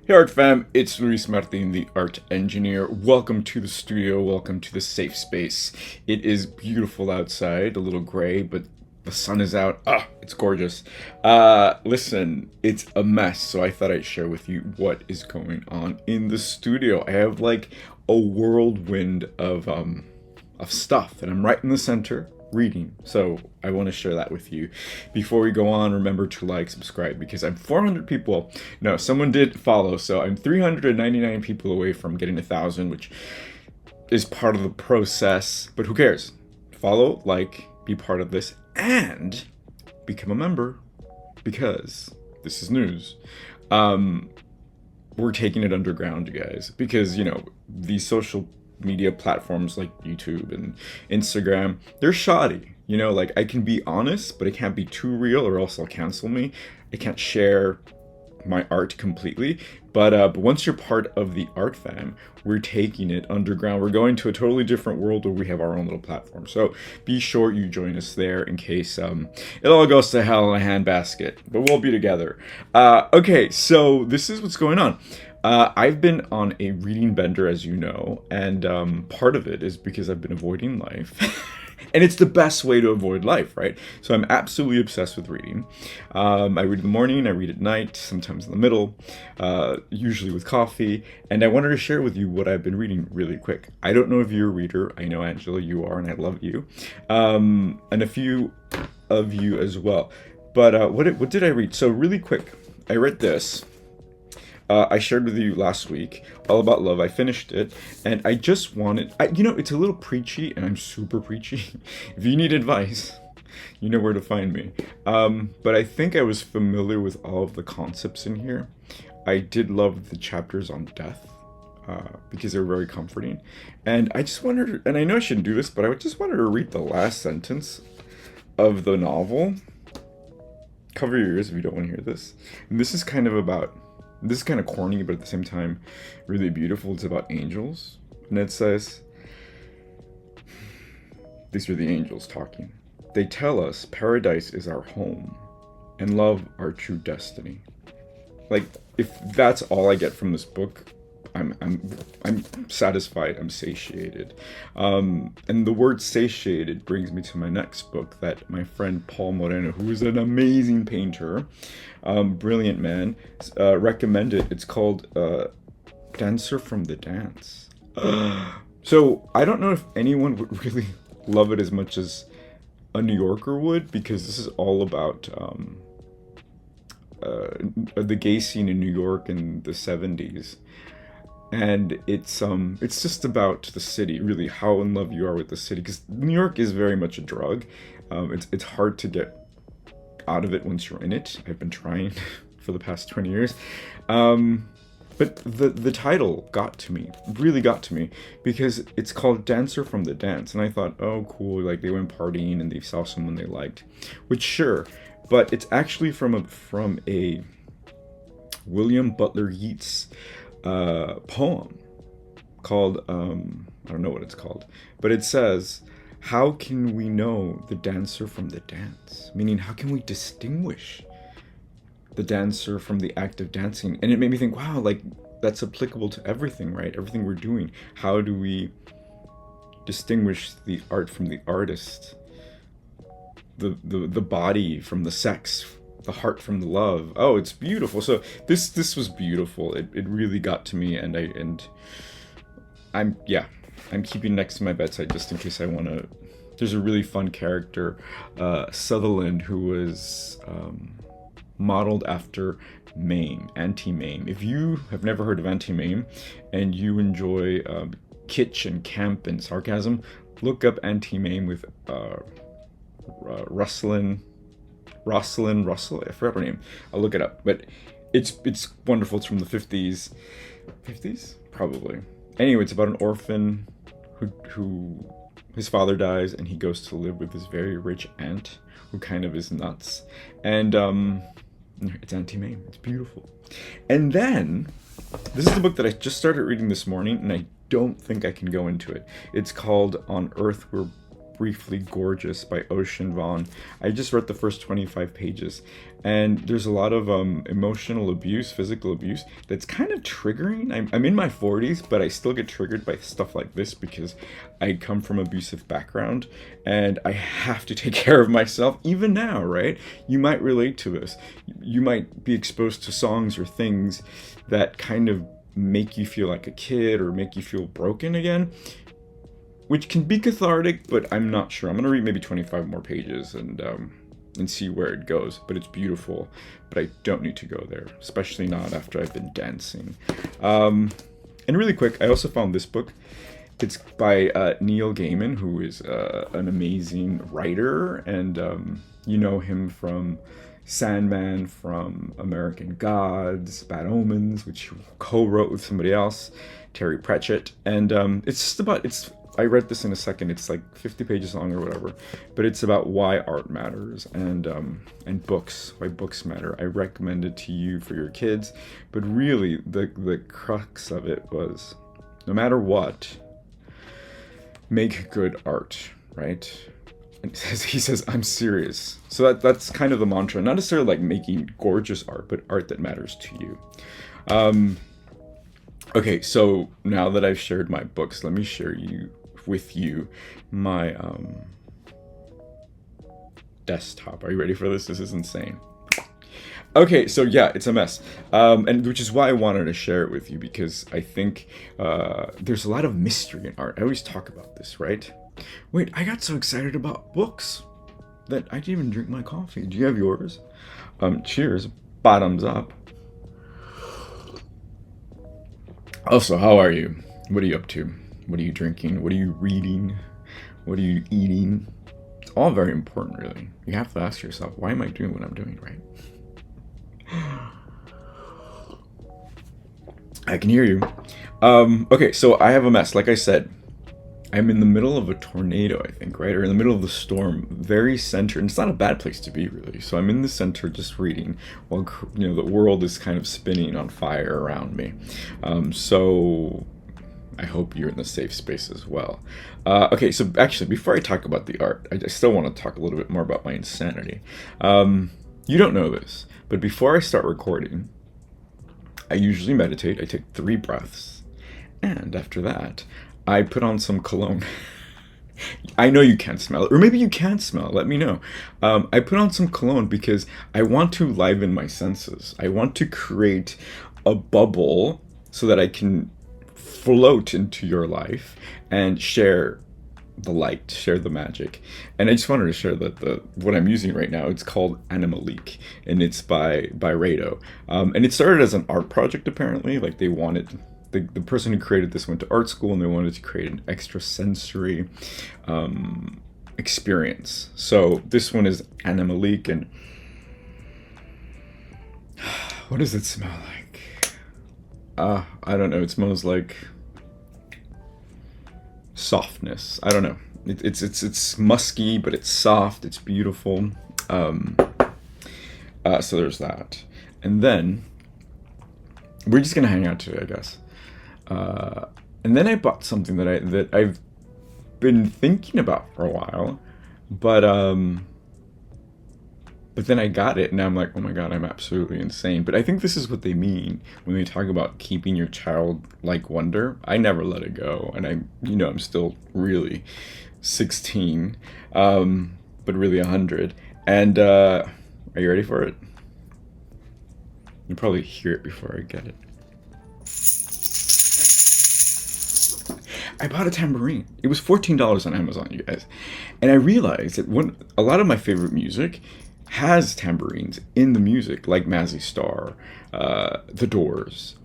Hey Art Fam, it's Luis Martin, the art engineer. Welcome to the studio, welcome to the safe space. It is beautiful outside, a little gray, but the sun is out. It's gorgeous. Listen, it's a mess, so I thought I'd share with you what is going on in the studio. I have like a whirlwind of stuff, and I'm right in the center reading. So I want to share that with you. Before we go on, remember to like, subscribe, because I'm 400 people. No, someone did follow, so I'm 399 people away from getting 1,000, which is part of the process. But who cares? Follow, like, be part of this, and become a member, because this is news. We're taking it underground, you guys, because these social media platforms like YouTube and Instagram, they're shoddy. Like, I can be honest, but it can't be too real or else they'll cancel me. I can't share my art completely. But once you're part of the art fam, we're taking it underground. We're going to a totally different world where we have our own little platform. So be sure you join us there in case it all goes to hell in a handbasket. But we'll be together. Okay, so this is what's going on. I've been on a reading bender, as you know, and part of it is because I've been avoiding life. And it's the best way to avoid life, right? So I'm absolutely obsessed with reading. I read in the morning, I read at night, sometimes in the middle, usually with coffee. And I wanted to share with you what I've been reading really quick. I don't know if you're a reader. I know, Angela, you are, and I love you. And a few of you as well. But what did I read? So really quick, I read this. I shared with you last week, All About Love. I finished it, and I just wanted, it's a little preachy, and I'm super preachy. If you need advice, you know where to find me. But I think I was familiar with all of the concepts in here. I did love the chapters on death, because they're very comforting. And I just wanted, and I know I shouldn't do this, but I just wanted to read the last sentence of the novel. Cover your ears if you don't want to hear this. And this is kind of corny, but at the same time, really beautiful. It's about angels. And it says, these are the angels talking. They tell us paradise is our home and love our true destiny. Like, if that's all I get from this book, I'm satisfied, I'm satiated. And the word satiated brings me to my next book that my friend Paul Moreno, who is an amazing painter, brilliant man, recommended. It's called Dancer from the Dance. So I don't know if anyone would really love it as much as a New Yorker would, because this is all about the gay scene in New York in the 70s. And it's just about the city, really, how in love you are with the city, because New York is very much a drug. It's hard to get out of it once you're in it. I've been trying for the past 20 years. But the title got to me, really got to me, because it's called Dancer from the Dance. And I thought, oh, cool, like they went partying and they saw someone they liked, which sure, but it's actually from a William Butler Yeats poem called, I don't know what it's called, but it says, how can we know the dancer from the dance? Meaning, how can we distinguish the dancer from the act of dancing? And it made me think, wow, like, that's applicable to everything, right? Everything we're doing. How do we distinguish the art from the artist? The body from the sex, the heart from the love. Oh, it's beautiful. So this was beautiful. It really got to me, and I'm keeping next to my bedside just in case I want to. There's a really fun character, Sutherland, who was modeled after Mame, Auntie Mame. If you have never heard of Auntie Mame and you enjoy kitsch and camp and sarcasm, look up Auntie Mame with Rosalind Russell. I forgot her name. I'll look it up. But it's wonderful. It's from the 50s. 50s? Probably. Anyway, it's about an orphan who his father dies and he goes to live with this very rich aunt who kind of is nuts. And it's Auntie Mame. It's beautiful. And then this is the book that I just started reading this morning, and I don't think I can go into it. It's called On Earth We're Briefly Gorgeous by Ocean Vaughn. I just read the first 25 pages, and there's a lot of emotional abuse, physical abuse, that's kind of triggering. I'm in my 40s, but I still get triggered by stuff like this because I come from abusive background, and I have to take care of myself, even now, right? You might relate to this. You might be exposed to songs or things that kind of make you feel like a kid or make you feel broken again, which can be cathartic, but I'm not sure. I'm gonna read maybe 25 more pages and see where it goes. But it's beautiful, but I don't need to go there, especially not after I've been dancing. And really quick, I also found this book. It's by Neil Gaiman, who is an amazing writer, and you know him from Sandman, from American Gods, Bad Omens, which he co-wrote with somebody else, Terry Pratchett. And it's just about, I read this in a second, it's like 50 pages long or whatever, but it's about why art matters and books, why books matter. I recommend it to you for your kids, but really the crux of it was, no matter what, make good art, right? And he says, I'm serious. So that's kind of the mantra. Not necessarily like making gorgeous art, but art that matters to you. Okay, so now that I've shared my books, let me share with you my desktop. Are you ready for this? This is insane. Okay, so yeah, it's a mess, and which is why I wanted to share it with you, because I think there's a lot of mystery in art. I always talk about this, right? Wait, I got so excited about books that I didn't even drink my coffee. Do you have yours? Cheers. Bottoms up. Also, how are you? What are you up to? What are you drinking? What are you reading? What are you eating? It's all very important, really. You have to ask yourself, why am I doing what I'm doing, right? I can hear you. Okay, so I have a mess. Like I said, I'm in the middle of a tornado, I think, right? Or in the middle of the storm, very centered. And it's not a bad place to be, really. So I'm in the center just reading while, the world is kind of spinning on fire around me. So I hope you're in a safe space as well. Okay, so actually, before I talk about the art, I still want to talk a little bit more about my insanity. You don't know this, but before I start recording, I usually meditate. I take 3 breaths. And after that, I put on some cologne. I know you can't smell it, or maybe you can smell it, let me know. I put on some cologne because I want to liven my senses. I want to create a bubble so that I can float into your life and share the light, share the magic. And I just wanted to share that what I'm using right now, it's called Animalique, and it's by Rado. And it started as an art project, apparently. Like, they wanted... The person who created this went to art school, and they wanted to create an extrasensory experience. So this one is Animalique, and what does it smell like? I don't know. It smells like softness. I don't know. It's musky, but it's soft. It's beautiful. So there's that, and then we're just gonna hang out today, I guess. And then I bought something that I've been thinking about for a while, but then I got it, and I'm like, oh my god, I'm absolutely insane. But I think this is what they mean when they talk about keeping your childlike wonder. I never let it go, and I'm still really 16, but really 100. And are you ready for it? You'll probably hear it before I get it. I bought a tambourine. It was $14 on Amazon, you guys. And I realized that a lot of my favorite music has tambourines in the music, like Mazzy Star, The Doors,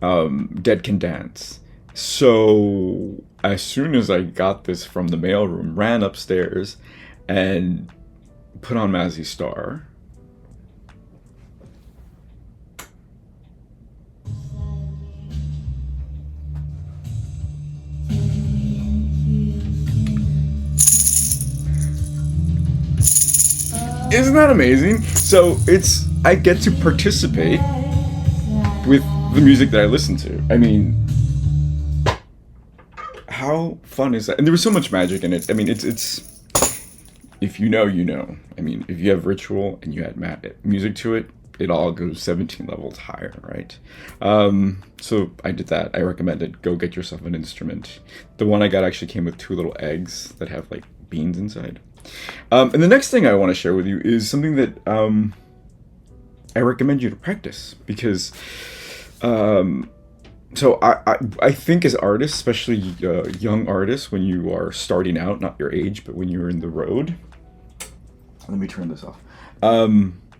Dead Can Dance. So as soon as I got this from the mailroom, ran upstairs and put on Mazzy Star. Isn't that amazing? So I get to participate with the music that I listen to. I mean, how fun is that? And there was so much magic in it. I mean, it's if you know, you know. I mean, if you have ritual and you add music to it, it all goes 17 levels higher, right? So I did that. I recommend it. Go get yourself an instrument. The one I got actually came with 2 little eggs that have like beans inside. And the next thing I want to share with you is something that I recommend you to practice because so I think as artists, especially young artists, when you are starting out, not your age, but when you're in the road. Let me turn this off.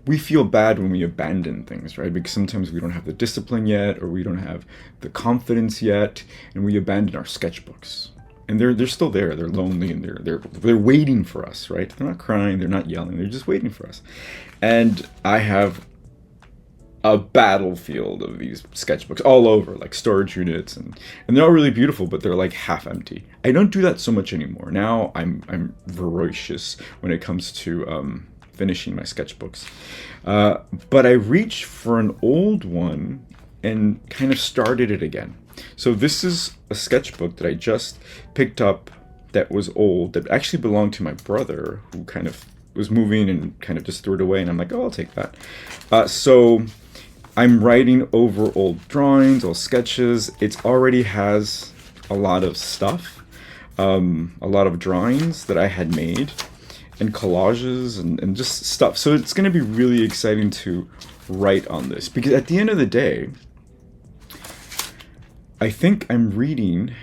We feel bad when we abandon things, right? Because sometimes we don't have the discipline yet, or we don't have the confidence yet, and we abandon our sketchbooks. And they're still there. They're lonely, and they're waiting for us, right? They're not crying, they're not yelling, they're just waiting for us. And I have a battlefield of these sketchbooks all over, like storage units, and they're all really beautiful, but they're like half empty. I don't do that so much anymore. Now I'm voracious when it comes to finishing my sketchbooks. But I reached for an old one and kind of started it again. So this is a sketchbook that I just picked up that was old, that actually belonged to my brother, who kind of was moving and kind of just threw it away, and I'm like, oh, I'll take that. So I'm writing over old drawings, old sketches. It already has a lot of stuff, a lot of drawings that I had made, and collages and just stuff. So it's going to be really exciting to write on this, because at the end of the day, I think I'm reading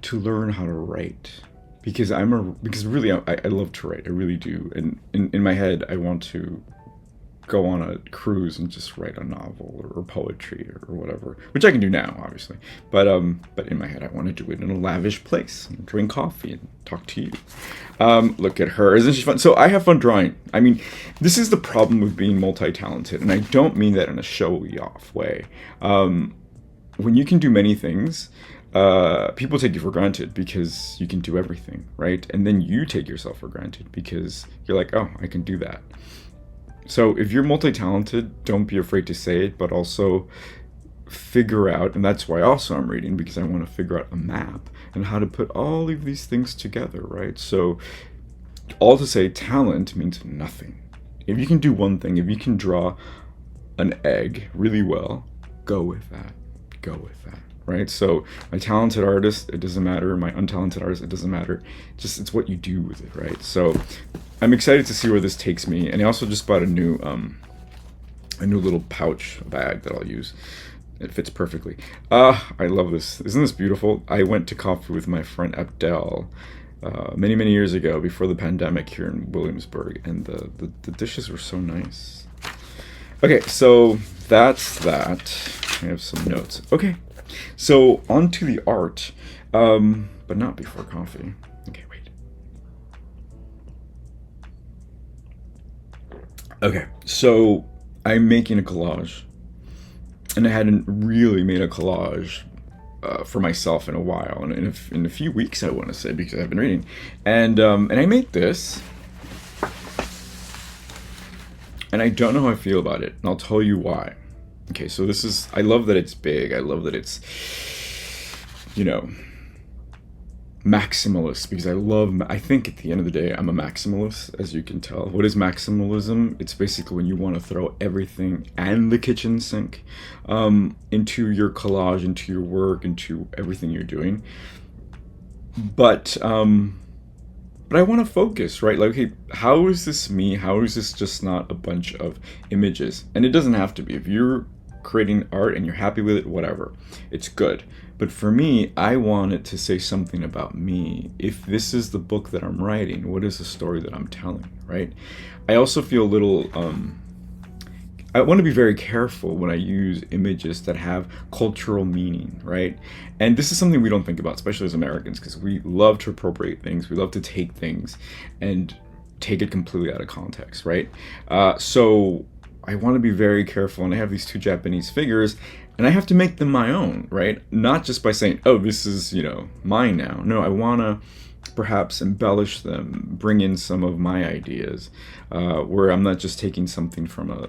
to learn how to write, because really I love to write. I really do. And in my head, I want to go on a cruise and just write a novel or poetry or whatever, which I can do now, obviously. But in my head, I want to do it in a lavish place and drink coffee and talk to you. Look at her. Isn't she fun? So I have fun drawing. I mean, this is the problem with being multi-talented, and I don't mean that in a showy off way. When you can do many things, people take you for granted because you can do everything, right? And then you take yourself for granted because you're like, oh, I can do that. So if you're multi-talented, don't be afraid to say it, but also figure out, and that's why also I'm reading, because I want to figure out a map and how to put all of these things together, right? So all to say, talent means nothing. If you can do one thing, if you can draw an egg really well, go with that. Go with that, right? So my talented artist, it doesn't matter. My untalented artist, it doesn't matter. Just it's what you do with it, right? So I'm excited to see where this takes me. And I also just bought a new little pouch bag that I'll use. It fits perfectly. I love this. Isn't this beautiful? I went to coffee with my friend Abdel many years ago, before the pandemic, here in Williamsburg, and the dishes were so nice. Okay, so that's that. I have some notes. Okay, so on to the art, but not before coffee. Okay, wait. Okay, so I'm making a collage, and I hadn't really made a collage for myself in a while, and in a few weeks, I want to say, because I've been reading, and I made this, and I don't know how I feel about it, and I'll tell you why. Okay, so this is, I love that it's big. I love that it's, maximalist, because I think at the end of the day, I'm a maximalist, as you can tell. What is maximalism? It's basically when you want to throw everything and the kitchen sink into your collage, into your work, into everything you're doing. But I want to focus, right? Like, okay, how is this me? How is this just not a bunch of images? And it doesn't have to be. If you're creating art and you're happy with it, whatever, it's good. But for me, I want it to say something about me. If this is the book that I'm writing, what is the story that I'm telling, right? I also feel a little, I want to be very careful when I use images that have cultural meaning, right? And this is something we don't think about, especially as Americans, because we love to appropriate things. We love to take things and take it completely out of context, right? So I want to be very careful, and I have these 2 Japanese figures, and I have to make them my own, right? Not just by saying, oh, this is, mine now. No, I want to perhaps embellish them, bring in some of my ideas, where I'm not just taking something from a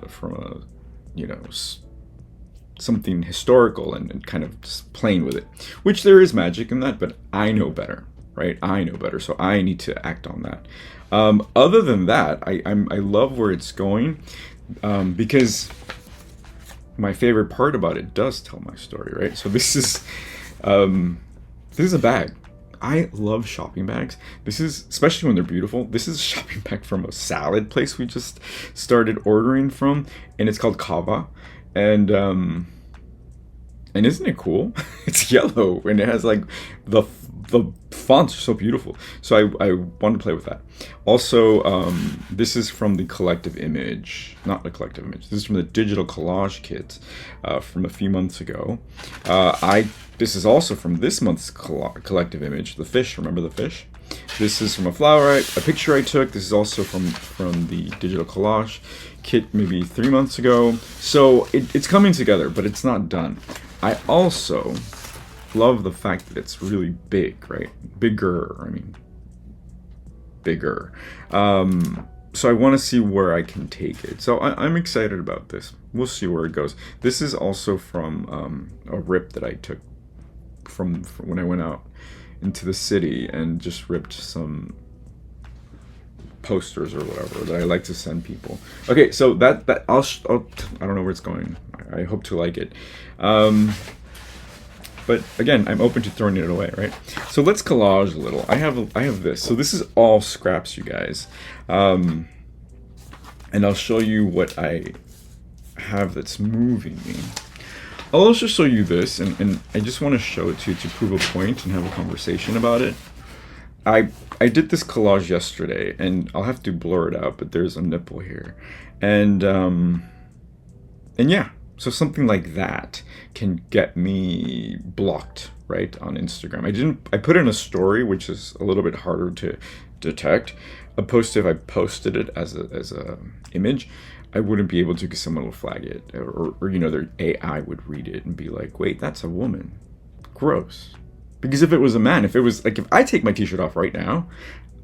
something historical and kind of just playing with it, which there is magic in that, but I know better. right? I know better, so I need to act on that. Other than that, I love where it's going, because my favorite part about it does tell my story, right? So this is a bag. I love shopping bags. This is, especially when they're beautiful, this is a shopping bag from a salad place we just started ordering from, and it's called Kava. And isn't it cool? It's yellow and it has like the fonts are so beautiful. So I wanted to play with that. Also, this is from the Collective Image, not the Collective Image. This is from the Digital Collage Kit from a few months ago. This is also from this month's Collective Image, the fish. Remember the fish? This is from a picture I took. This is also from the Digital Collage Kit maybe 3 months ago. So it's coming together, but it's not done. I also love the fact that it's really big, right? Bigger. So I want to see where I can take it. So I'm excited about this. We'll see where it goes. This is also from a rip that I took from when I went out into the city and just ripped some posters or whatever that I like to send people. Okay, so that I don't know where it's going. I hope to like it. But again, I'm open to throwing it away, right? So let's collage a little. I have this. So this is all scraps, you guys. And I'll show you what I have that's moving me. I'll also show you this, and I just want to show it to you to prove a point and have a conversation about it. I did this collage yesterday, and I'll have to blur it out, but there's a nipple here. And yeah, so something like that can get me blocked, right, on Instagram. I put in a story, which is a little bit harder to detect. If I posted it as a image, I wouldn't be able to because someone will flag it, or their AI would read it and be like, wait, that's a woman. Gross. Because if it was a man, if I take my t-shirt off right now,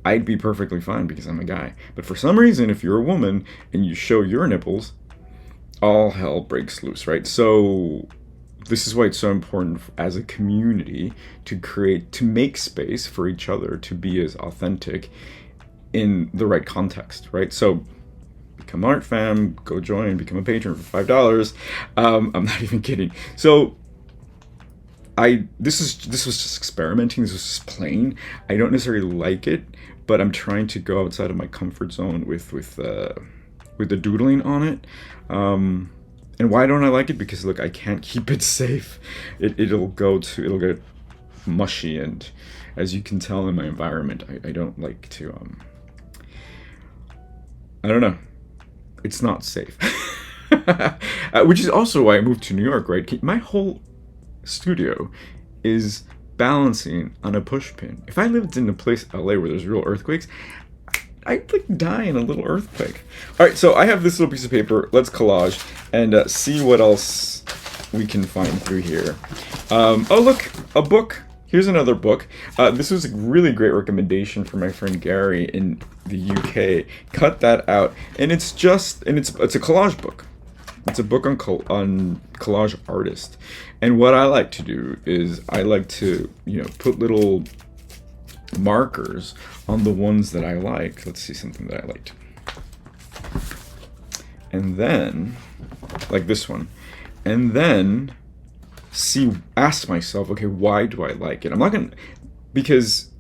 I'd be perfectly fine because I'm a guy. But for some reason, if you're a woman and you show your nipples, all hell breaks loose, right? So this is why it's so important as a community to make space for each other to be as authentic in the right context, right? So become Art Fam, go join, become a patron for $5. I'm not even kidding. So this was just experimenting. This was just playing. I don't necessarily like it, but I'm trying to go outside of my comfort zone with the doodling on it. And why don't I like it? Because look, I can't keep it safe. It'll get mushy, and as you can tell in my environment, I don't like to I don't know. It's not safe. Which is also why I moved to New York, right? My whole studio is balancing on a push pin. If I lived in a place, LA, where there's real earthquakes, I'd like die in a little earthquake. All right, so I have this little piece of paper. Let's collage and see what else we can find through here. Oh, look, a book. Here's another book. This was a really great recommendation from my friend Gary in the UK. Cut that out, and it's a collage book. It's a book on collage artist. And what I like to do is I like to, put little markers on the ones that I like. Let's see something that I liked. And then, like this one. And then ask myself, okay, why do I like it? I'm not going to, because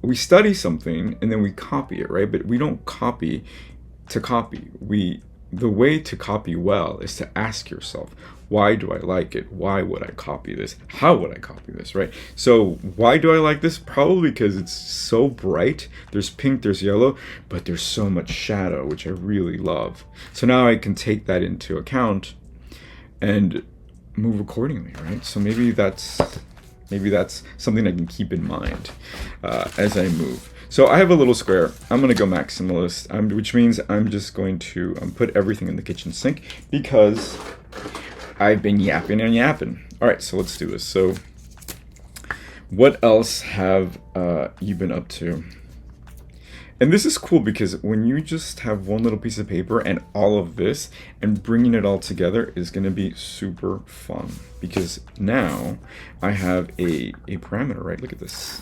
we study something and then we copy it, right? But we don't copy to copy. The way to copy well is to ask yourself, why do I like it? Why would I copy this? How would I copy this, right? So why do I like this? Probably because it's so bright. There's pink, there's yellow, but there's so much shadow, which I really love. So now I can take that into account and move accordingly, right? So maybe that's something I can keep in mind as I move. So I have a little square. I'm going to go maximalist, which means I'm just going to put everything in the kitchen sink because I've been yapping and yapping. All right, so let's do this. So what else have you been up to? And this is cool because when you just have one little piece of paper and all of this and bringing it all together is going to be super fun because now I have a parameter, right? Look at this.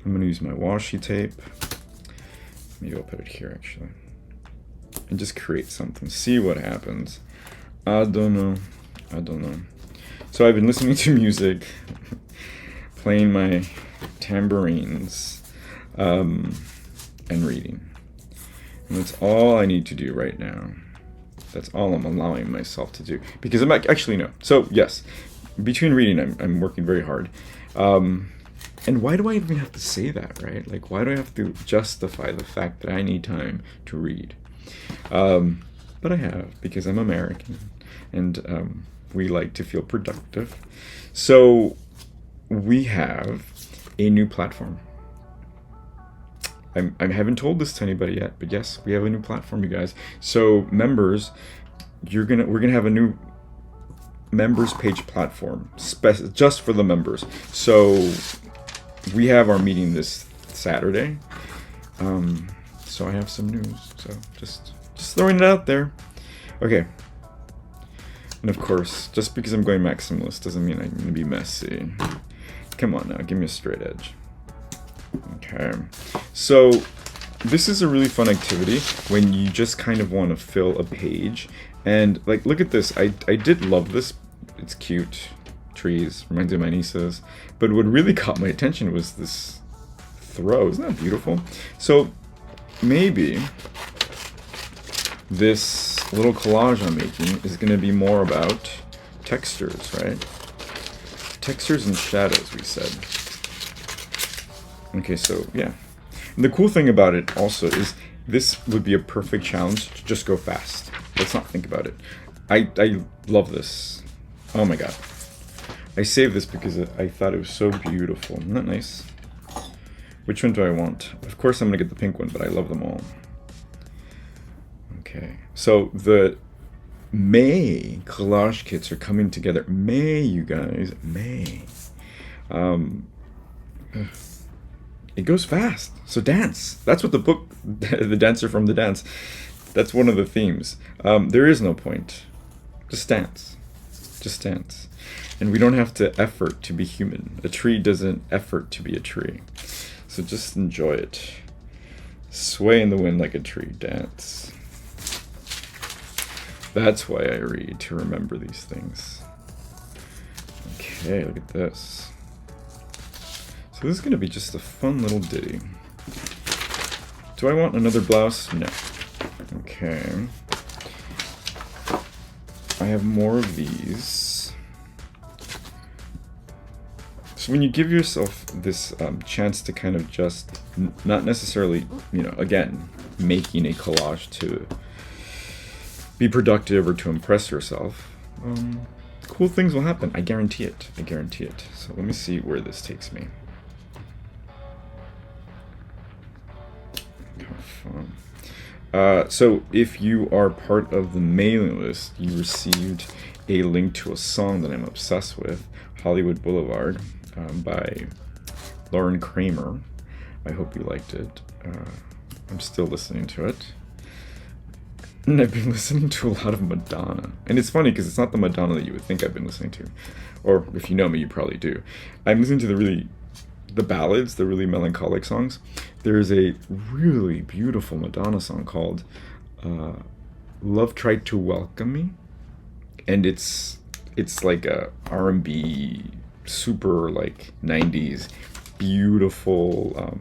I'm going to use my washi tape. Maybe I'll put it here, actually. And just create something. See what happens. I don't know. I don't know. So I've been listening to music, playing my tambourines, and reading. And that's all I need to do right now. That's all I'm allowing myself to do. Because I'm actually, no. So, yes, between reading, I'm working very hard. And why do I even have to say that, right? Like, why do I have to justify the fact that I need time to read? But I have, because I'm American, and we like to feel productive. So we have a new platform. I haven't told this to anybody yet, but yes, we have a new platform, you guys. So members, we're gonna have a new members page platform just for the members. So we have our meeting this Saturday. So I have some news. So just throwing it out there. Okay. And of course, just because I'm going maximalist doesn't mean I'm going to be messy. Come on now, give me a straight edge. Okay. So this is a really fun activity when you just kind of want to fill a page. And like, look at this. I did love this. It's cute. Trees. Reminds me of my nieces. But what really caught my attention was this throw. Isn't that beautiful? So maybe this little collage I'm making is going to be more about textures, right? Textures and shadows, we said. Okay, so yeah. And the cool thing about it also is this would be a perfect challenge to just go fast. Let's not think about it. I love this. Oh my god. I saved this because I thought it was so beautiful. Isn't that nice? Which one do I want? Of course I'm going to get the pink one, but I love them all. Okay, so the May collage kits are coming together. May, you guys, May. It goes fast, so dance. That's what the book, The Dancer from the Dance, that's one of the themes. There is no point. Just dance. Just dance. And we don't have to effort to be human. A tree doesn't effort to be a tree. So just enjoy it. Sway in the wind like a tree, dance. That's why I read, to remember these things. Okay, look at this. So this is going to be just a fun little ditty. Do I want another blouse? No. Okay. I have more of these. So when you give yourself this chance to kind of just, not necessarily, again, making a collage to be productive or to impress yourself, cool things will happen. I guarantee it. I guarantee it. So let me see where this takes me. How fun. So if you are part of the mailing list, you received a link to a song that I'm obsessed with, Hollywood Boulevard, by Lauren Kramer. I hope you liked it. I'm still listening to it. And I've been listening to a lot of Madonna. And it's funny because it's not the Madonna that you would think I've been listening to. Or if you know me, you probably do. I'm listening to the ballads, the really melancholic songs. There's a really beautiful Madonna song called Love Tried to Welcome Me. And it's like a R&B, super like 90s, beautiful.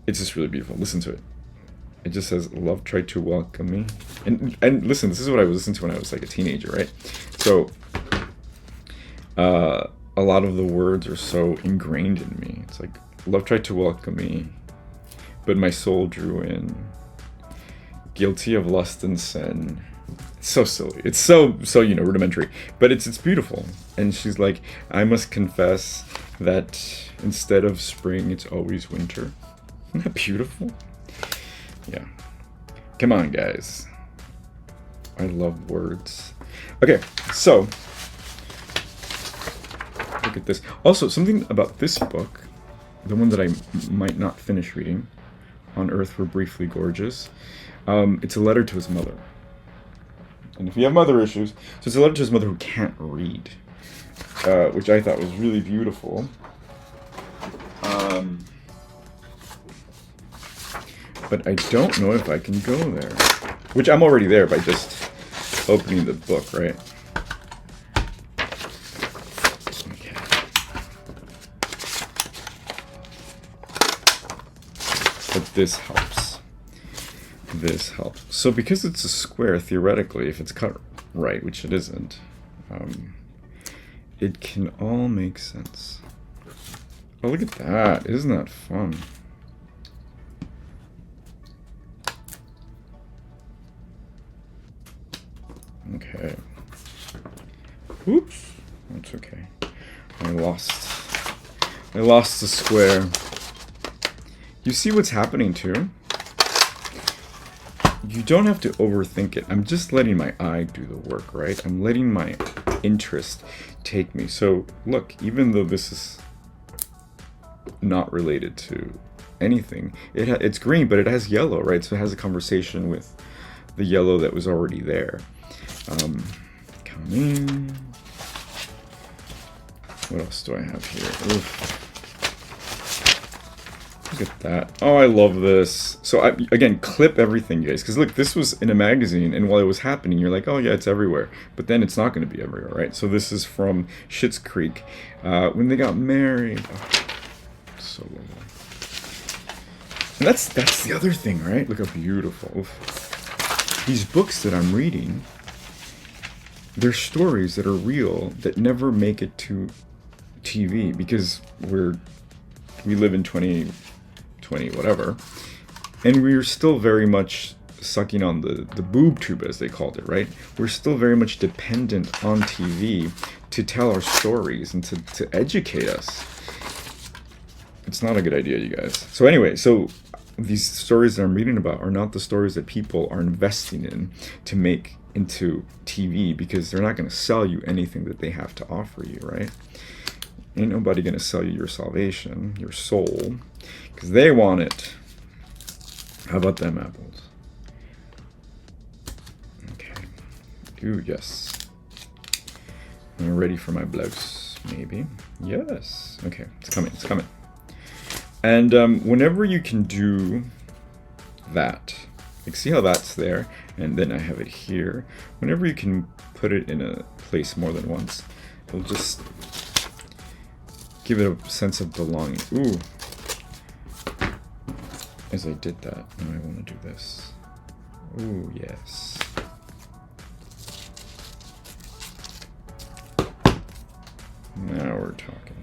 It's just really beautiful. Listen to it. It just says, love tried to welcome me. And listen, this is what I was listening to when I was like a teenager, right? So, a lot of the words are so ingrained in me. It's like, love tried to welcome me, but my soul drew in. Guilty of lust and sin. It's so silly. It's so rudimentary. But it's beautiful. And she's like, I must confess that instead of spring, it's always winter. Isn't that beautiful? Yeah. Come on, guys. I love words. Okay, so look at this. Also, something about this book, the one that I might not finish reading, On Earth We're Briefly Gorgeous, it's a letter to his mother. And if you have mother issues, so it's a letter to his mother who can't read, which I thought was really beautiful. But I don't know if I can go there. Which I'm already there by just opening the book, right? Okay. But this helps. This helps. So because it's a square, theoretically, if it's cut right, which it isn't, it can all make sense. Oh, look at that. Isn't that fun? Okay. Oops. That's okay. I lost the square. You see what's happening too? You don't have to overthink it. I'm just letting my eye do the work, right? I'm letting my interest take me. So look, even though this is not related to anything, it's green, but it has yellow, right? So it has a conversation with the yellow that was already there. Coming. What else do I have here? Oof. Look at that. Oh, I love this. So again, clip everything, you guys, because look, this was in a magazine, and while it was happening, you're like, oh yeah, it's everywhere. But then it's not going to be everywhere, right? So this is from Schitt's Creek, when they got married. Oh, so lovely. And that's the other thing, right? Look how beautiful. Oof. These books that I'm reading, they're stories that are real that never make it to TV because we live in 2020 whatever, and we're still very much sucking on the boob tube, as they called it, right? We're still very much dependent on TV to tell our stories and to educate us. It's not a good idea, you guys. So anyway, so these stories that I'm reading about are not the stories that people are investing in to make into TV, because they're not going to sell you anything that they have to offer you, right? Ain't nobody going to sell you your salvation, your soul, because they want it. How about them apples? Okay. Ooh, yes. I'm ready for my blouse, maybe. Yes. Okay, it's coming, it's coming. And whenever you can do that, like see how that's there, and then I have it here. Whenever you can put it in a place more than once, it'll just give it a sense of belonging. Ooh. As I did that, now I want to do this. Ooh, yes. Now we're talking.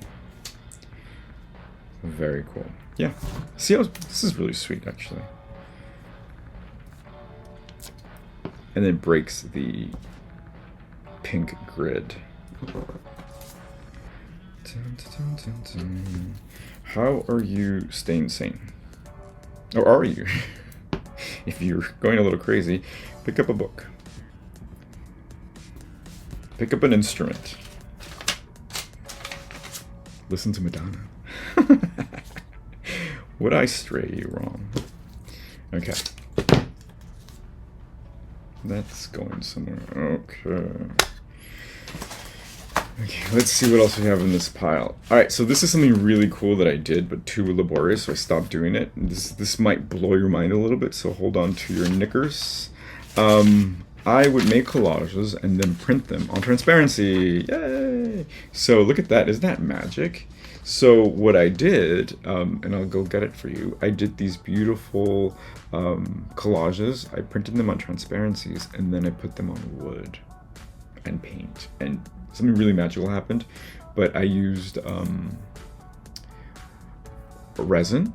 Very cool. Yeah. See how this is really sweet, actually. And then breaks the pink grid. Dun, dun, dun, dun. How are you staying sane? Or are you? If you're going a little crazy, pick up a book. Pick up an instrument. Listen to Madonna. Would I stray you wrong? Okay. That's going somewhere. Okay. Okay, let's see what else we have in this pile. Alright, so this is something really cool that I did, but too laborious, so I stopped doing it. This might blow your mind a little bit, so hold on to your knickers. I would make collages and then print them on transparency. Yay! So look at that. Isn't that magic? So what I did, and I'll go get it for you, I did these beautiful collages. I printed them on transparencies, and then I put them on wood and paint. And something really magical happened, but I used resin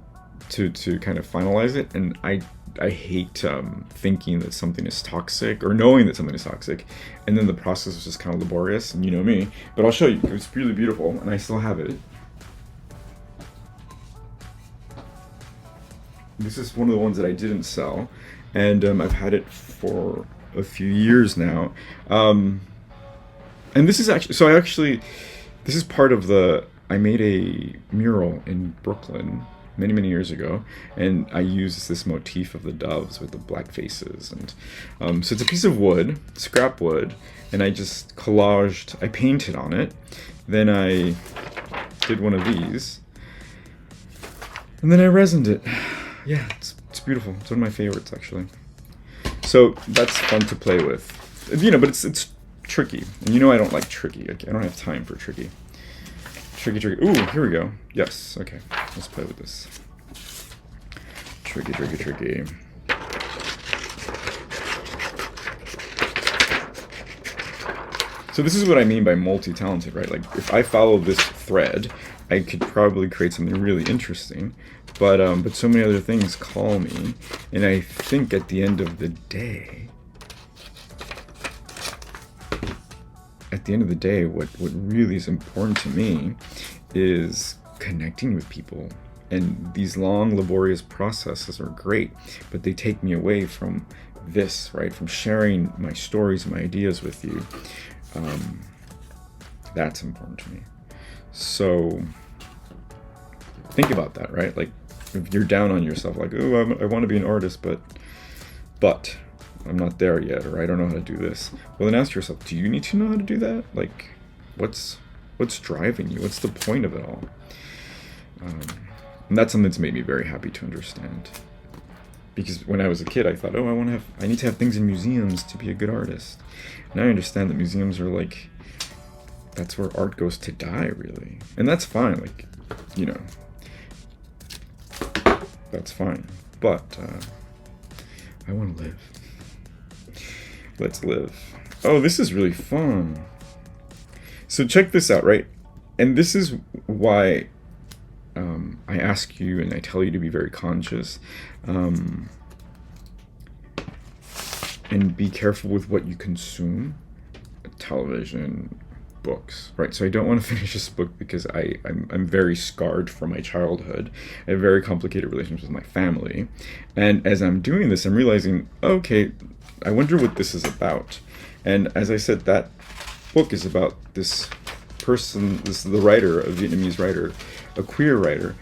to kind of finalize it, and I hate thinking that something is toxic or knowing that something is toxic, and then the process was just kind of laborious, and you know me. But I'll show you. It was really beautiful, and I still have it. This is one of the ones that I didn't sell, and I've had it for a few years now. And this is actually, this is part of I made a mural in Brooklyn many years ago, and I used this motif of the doves with the black faces, and so it's a piece of wood, scrap wood, and I just I painted on it. Then I did one of these, And then I resined it. Yeah, it's beautiful. It's one of my favorites, actually. So that's fun to play with. You know, but it's tricky. And you know I don't like tricky. Okay, I don't have time for tricky. Tricky. Ooh, here we go. Yes, okay. Let's play with this. Tricky. So this is what I mean by multi-talented, right? Like, if I follow this thread, I could probably create something really interesting. But so many other things call me. And I think at the end of the day, what really is important to me is connecting with people. And these long, laborious processes are great, but they take me away from this, right? From sharing my stories and my ideas with you. That's important to me. So think about that, right? Like, if you're down on yourself, like, oh, I want to be an artist, but I'm not there yet, or I don't know how to do this. Well, then ask yourself, do you need to know how to do that? Like, what's driving you? What's the point of it all? And that's something that's made me very happy to understand. Because when I was a kid, I thought, oh, I need to have things in museums to be a good artist. Now I understand that museums are like, that's where art goes to die, really. And that's fine, like, you know, that's fine. But I want to live. Let's live. Oh, this is really fun. So check this out, right? And this is why I ask you and I tell you to be very conscious. And be careful with what you consume. Television, books, right? So I don't want to finish this book because I'm very scarred from my childhood. I have very complicated relationships with my family. And as I'm doing this, I'm realizing, okay, I wonder what this is about. And as I said, that book is about this person, this is the writer, a Vietnamese writer, a queer writer,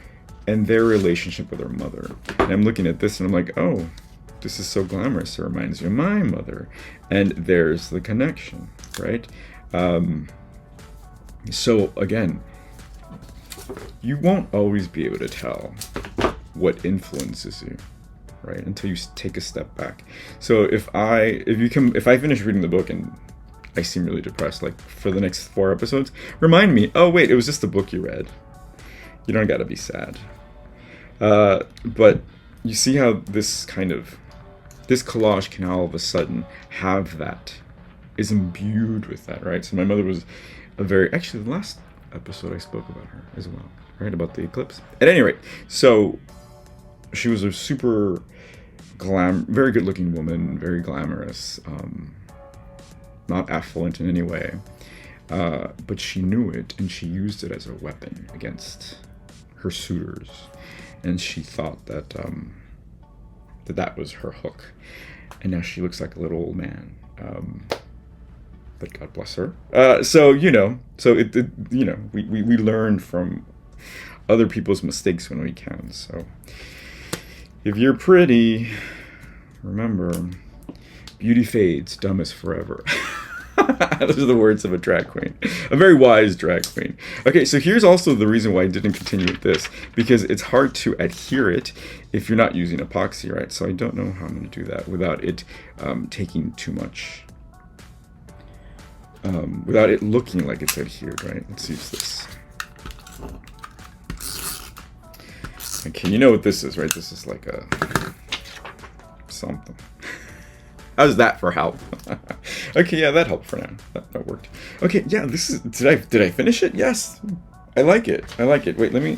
and their relationship with their mother. And I'm looking at this and I'm like, oh, this is so glamorous. It reminds me of my mother. And there's the connection, right? So again, you won't always be able to tell what influences you, right? Until you take a step back. So if I finish reading the book and I seem really depressed, like for the next 4 episodes, remind me, oh wait, it was just a book you read. You don't gotta be sad. But you see how this collage can all of a sudden have that, is imbued with that, right? So my mother was actually the last episode I spoke about her as well, right? About the eclipse. At any rate, so she was a super very good looking woman, very glamorous, not affluent in any way, but she knew it and she used it as a weapon against her suitors. And she thought that that was her hook. And now she looks like a little old man. But God bless her. So we learn from other people's mistakes when we can. So if you're pretty, remember, beauty fades, dumb is forever. Those are the words of a drag queen, a very wise drag queen. Okay, so here's also the reason why I didn't continue with this, because it's hard to adhere it if you're not using epoxy, right? So I don't know how I'm going to do that without it taking too much, without it looking like it's adhered, right? Let's use this. Okay, you know what this is, right? This is like a something. How's that for help? Okay, yeah, that helped for now. That worked. Okay, yeah, this is. Did I finish it? Yes, I like it. Wait, let me.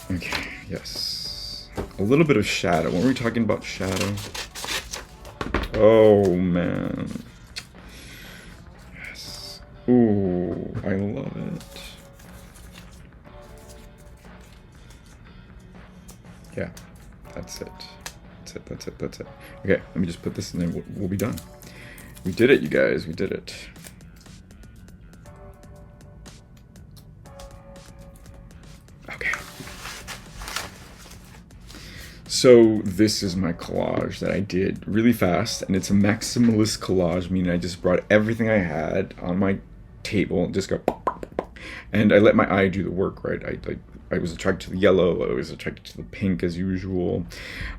Okay, yes, a little bit of shadow. When were we talking about shadow? Oh man. Yes. Ooh, I love it. Yeah, that's it. That's it. Okay, let me just put this and then we'll be done. We did it, you guys. We did it. Okay. So this is my collage that I did really fast, and it's a maximalist collage, meaning I just brought everything I had on my table and just go, and I let my eye do the work, right? I was attracted to the yellow, I was attracted to the pink as usual,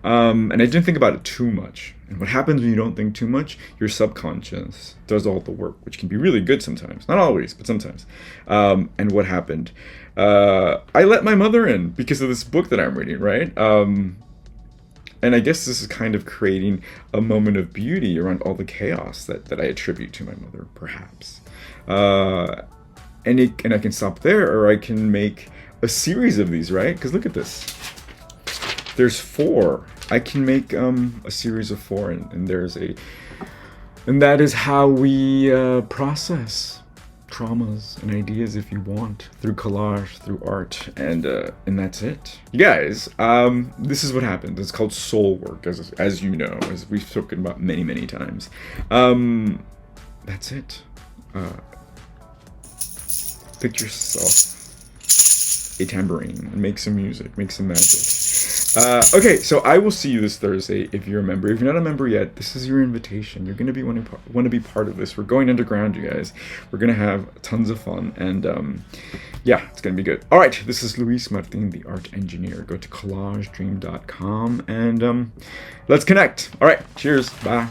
and I didn't think about it too much. And what happens when you don't think too much? Your subconscious does all the work, which can be really good sometimes. Not always, but sometimes. And what happened? I let my mother in because of this book that I'm reading, right? And I guess this is kind of creating a moment of beauty around all the chaos that I attribute to my mother, perhaps. And I can stop there, or I can make a series of these, right? Because look at this. There's 4. I can make a series of 4, and that is how we process traumas and ideas, if you want, through collage, through art, and that's it. You guys, this is what happens. It's called soul work, as you know, as we've spoken about many times. That's it. Pick yourself a tambourine and make some music, make some magic. Okay, so I will see you this Thursday if you're a member. If you're not a member yet, this is your invitation. You're going to want to be part of this. We're going underground, you guys. We're going to have tons of fun, and yeah, it's going to be good. All right, this is Luis Martin, the art engineer. Go to collagedream.com and let's connect. All right, cheers. Bye.